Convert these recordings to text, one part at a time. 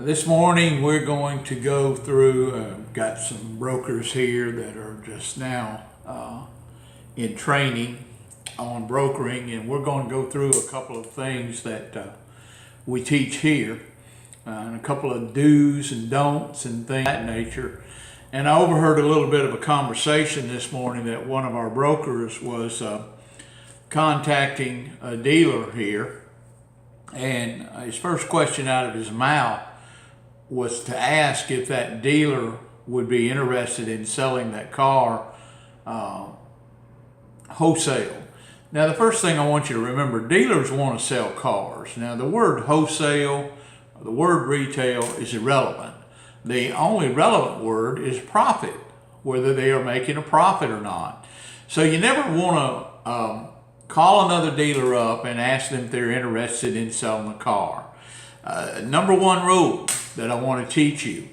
This morning we're going to go through, got some brokers here that are just now in training on brokering, and we're going to go through a couple of things that we teach here, and a couple of do's and don'ts and things of that nature. And I overheard a little bit of a conversation this morning that one of our brokers was contacting a dealer here, and his first question out of his mouth was to ask if that dealer would be interested in selling that car wholesale. Now, the first thing I want you to remember, dealers want to sell cars. Now, the word wholesale, the word retail is irrelevant. The only relevant word is profit, whether they are making a profit or not. So you never want to call another dealer up and ask them if they're interested in selling a car. Number one rule that I want to teach you: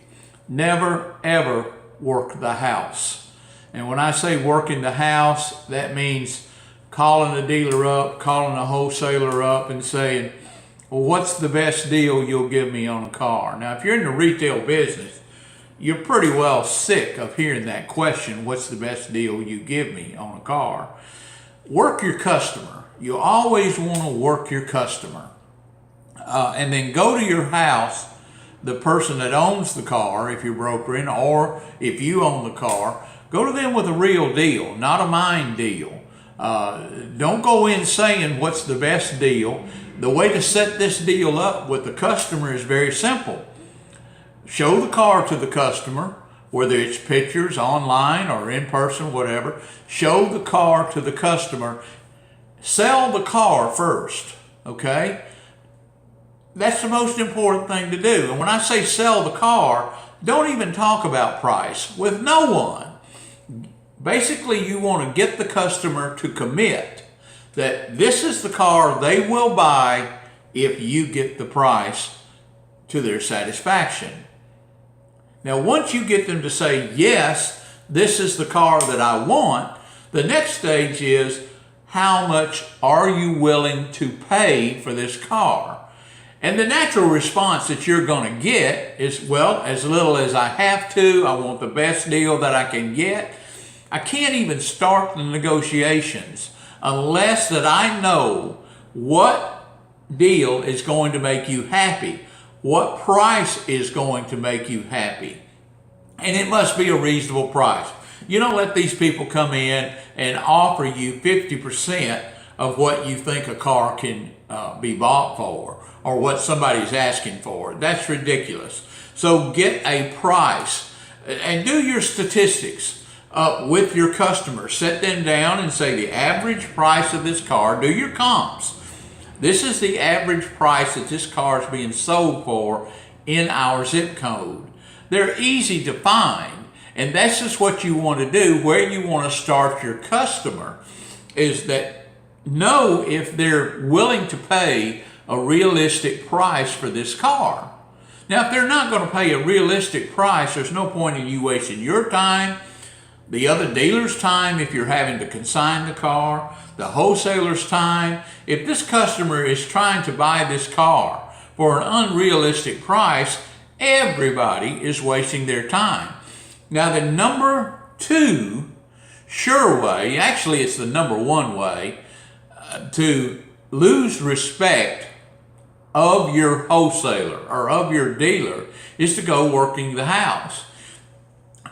never ever work the house. And when I say working the house, that means calling the dealer up, calling a wholesaler up and saying, well, what's the best deal you'll give me on a car? Now, if you're in the retail business, you're pretty well sick of hearing that question, what's the best deal you give me on a car? Work your customer. You always want to work your customer. And then go to your house, the person that owns the car, if you're brokering, or if you own the car, go to them with a real deal, not a mind deal. Don't go in saying what's the best deal. The way to set this deal up with the customer is very simple. Show the car to the customer, whether it's pictures, online, or in person, whatever. Show the car to the customer. Sell the car first, okay? That's the most important thing to do. And when I say sell the car, don't even talk about price with no one. Basically, you want to get the customer to commit that this is the car they will buy if you get the price to their satisfaction. Now, once you get them to say, yes, this is the car that I want, the next stage is, how much are you willing to pay for this car? And the natural response that you're going to get is, well, as little as I have to. I want the best deal that I can get. I can't even start the negotiations unless that I know what deal is going to make you happy, what price is going to make you happy. And it must be a reasonable price. You don't let these people come in and offer you 50% of what you think a car can be bought for, or what somebody's asking for. That's ridiculous. So get a price and do your statistics with your customers. Set them down and say the average price of this car. Do your comps. This is the average price that this car is being sold for in our zip code. They're easy to find, and that's just what you want to do. Where you want to start your customer is that know if they're willing to pay a realistic price for this car. Now, if they're not going to pay a realistic price, there's no point in you wasting your time, the other dealer's time if you're having to consign the car, the wholesaler's time. If this customer is trying to buy this car for an unrealistic price, everybody is wasting their time. Now, the number two sure way, actually it's the number one way, to lose respect of your wholesaler or of your dealer is to go working the house,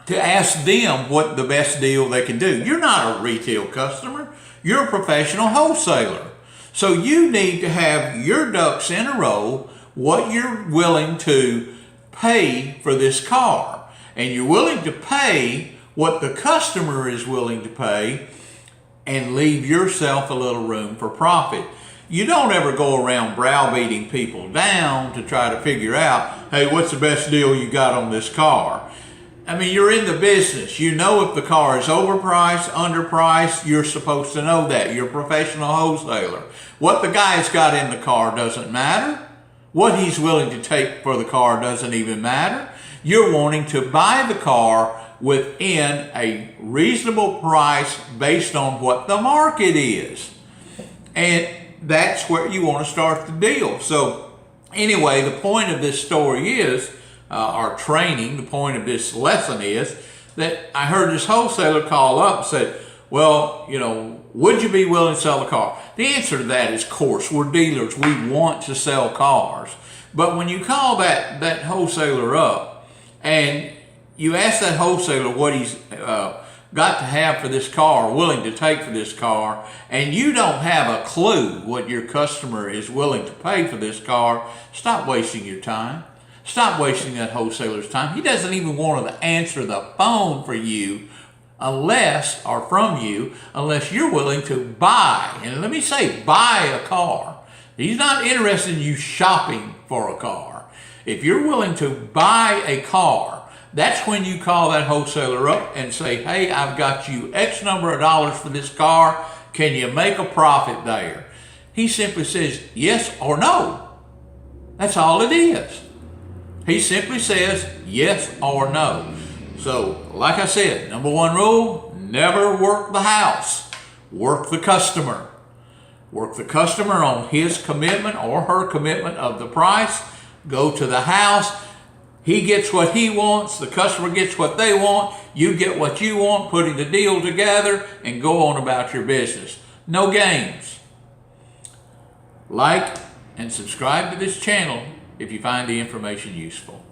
to ask them what the best deal they can do. You're not a retail customer, you're a professional wholesaler. So you need to have your ducks in a row, what you're willing to pay for this car. And you're willing to pay what the customer is willing to pay, and leave yourself a little room for profit. You don't ever go around browbeating people down to try to figure out, hey, what's the best deal you got on this car? I mean, you're in the business. You know if the car is overpriced, underpriced. You're supposed to know that. You're a professional wholesaler. What the guy's got in the car doesn't matter. What he's willing to take for the car doesn't even matter. You're wanting to buy the car within a reasonable price based on what the market is. And that's where you want to start the deal. So Anyway, the point of this story is, our training, the point of this lesson is that I heard this wholesaler call up and said, well, would you be willing to sell the car? The answer to that is, of course, we're dealers. We want to sell cars. But when you call that wholesaler up and you ask that wholesaler what he's got to have for this car, willing to take for this car, and you don't have a clue what your customer is willing to pay for this car, stop wasting your time. Stop wasting that wholesaler's time. He doesn't even want to answer the phone for you unless you're willing to buy. And let me say, buy a car. He's not interested in you shopping for a car. If you're willing to buy a car, that's when you call that wholesaler up and say, hey, I've got you X number of dollars for this car. Can you make a profit there? He simply says yes or no. That's all it is. He simply says yes or no. So, like I said, number one rule, never work the house. Work the customer. Work the customer on his commitment or her commitment of the price. Go to the house. He gets what he wants. The customer gets what they want. You get what you want, putting the deal together and go on about your business. No games. Like and subscribe to this channel if you find the information useful.